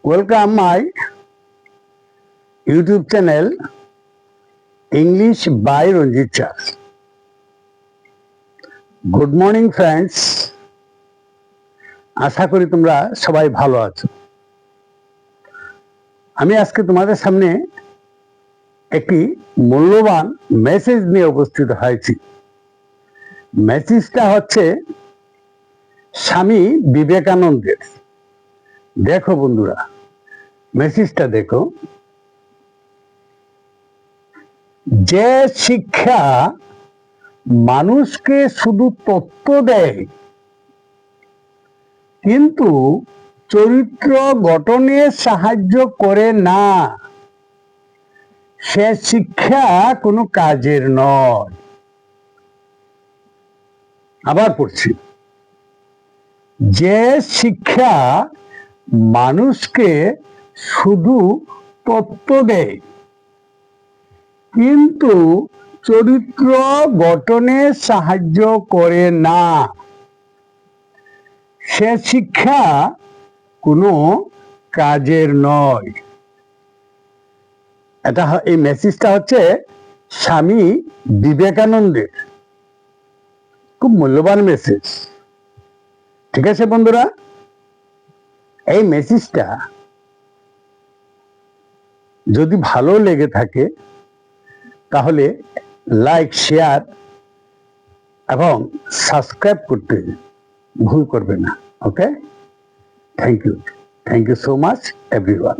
Welcome my YouTube channel English by Ranjit Chas. Good morning friends. আশা করি তোমরা সবাই ভালো আছো। আমি আজকে তোমাদের সামনে একটি মূল্যবান মেসেজ নিয়ে উপস্থিত হয়েছি। মেসেজটা হচ্ছে স্বামী বিবেকানন্দের। দেখো বন্ধুরা, মেসেজটা দেখো। যে শিক্ষা মানুষকে শুধু তত্ত্ব দেয় কিন্তু চরিত্র গঠনে সাহায্য করে না, সে শিক্ষা কোনো কাজের নয়। আবার পড়ছি, যে শিক্ষা মানুষকে শুধু তত্ত্ব দেয় কিন্তু চরিত্র গঠনে সাহায্য করে না, সে শিক্ষা কোনো কাজের নয়। এই মেসেজটা হচ্ছে স্বামী বিবেকানন্দের। খুব মূল্যবান মেসেজ। ঠিক আছে বন্ধুরা, এই মেসেজটা যদি ভালো লেগে থাকে তাহলে লাইক, শেয়ার এবং সাবস্ক্রাইব করতে ভুল করবে না। Okay, thank you so much everyone.